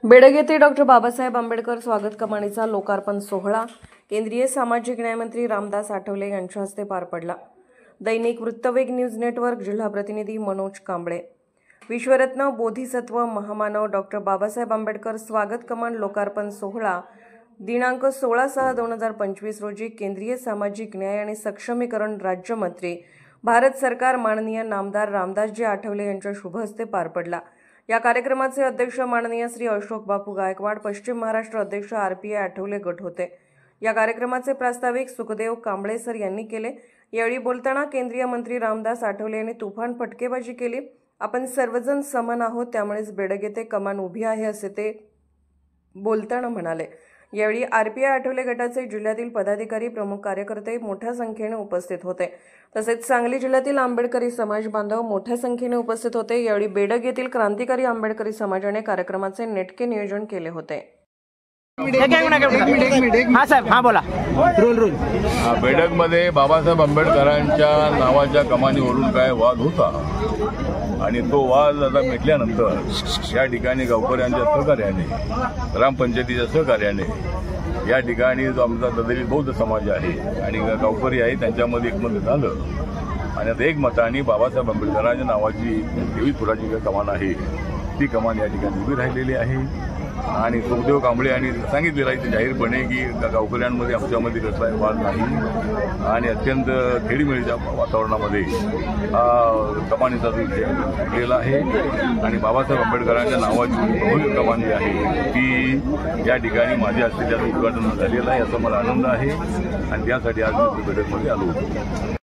बेडग येथे डॉक्टर बाबासाहेब आंबेडकर स्वागत कमानीचा लोकार्पण सोहळा केंद्रीय सामाजिक न्याय मंत्री रामदास आठवले यांच्या हस्ते पार पडला। दैनिक वृत्तवेग न्यूज नेटवर्क जिल्हा प्रतिनिधी मनोज कांबळे। विश्वरत्न बोधिसत्व महामानव डॉक्टर बाबासाहेब आंबेडकर स्वागत कमान लोकार्पण सोहळा दिनांक 16/6/2025 रोजी केंद्रीय सामाजिक न्याय आणि सक्षमीकरण राज्यमंत्री भारत सरकार माननीय नामदार रामदासजी आठवले यांच्या शुभ हस्ते पार पडला। या कार्यक्रमाचे अध्यक्ष माननीय श्री अशोक बापू गायकवाड पश्चिम महाराष्ट्र अध्यक्ष RPI आठवले गट होते। या कार्यक्रमाचे प्रास्ताविक सुखदेव कांबळे सर यांनी केले। यावेळी बोलताना केंद्रीय मंत्री रामदास आठवले यांनी तुफान फटकेबाजी केली। आपण सर्वजण समान आहोत, त्यामुळेच बेडग येथे कमान उभी आहे असे ते बोलताना म्हणाले। यावेळी RPI आठवले गटाचे जिल्ह्यातील पदाधिकारी प्रमुख कार्यकर्ते मोठ्या संख्येने उपस्थित होते। तसेच सांगली जिल्ह्यातील आंबेडकरी समाज बांधव मोठ्या संख्येने उपस्थित होते। यावेळी बेडग येथील क्रांतिकारी आंबेडकरी समाजाने कार्यक्रमाचे नेटके नियोजन केले होते। हाँ साहेब, हाँ बोला। बेडग मध्ये बाबासाहेब आंबेडकरांच्या नावाच्या कमानीवरून काय वाद होता आणि तो वाद आता मिटल्यानंतर या ठिकाणी गावकऱ्यांच्या सहकार्याने ग्रामपंचायतीच्या सहकार्याने या ठिकाणी जो आमचा दलित बौद्ध समाज आहे आणि गावकरी आहे त्यांच्यामध्ये एकमत झालं आणि आता एकमताने बाबासाहेब आंबेडकरांच्या नावाची 23 फुटाची जी कमान आहे ती कमान या ठिकाणी उभी राहिलेली आहे। आणि सुखदेव कांबळे यांनी सांगितलेलं आहे जाहीरपणे की गावकऱ्यांमध्ये आमच्यामध्ये कसलाही वाद नाही आणि अत्यंत खेळीमेळीच्या वातावरणामध्ये कमानीचा जो विषय घेतलेला आहे आणि बाबासाहेब आंबेडकरांच्या नावाची भव्य कमान जी आहे ती या ठिकाणी माझ्या हस्ते त्याचं उद्घाटन झालेलं आहे, याचा मला आनंद आहे आणि त्यासाठी आज मी बेडगमध्ये आलो होतो।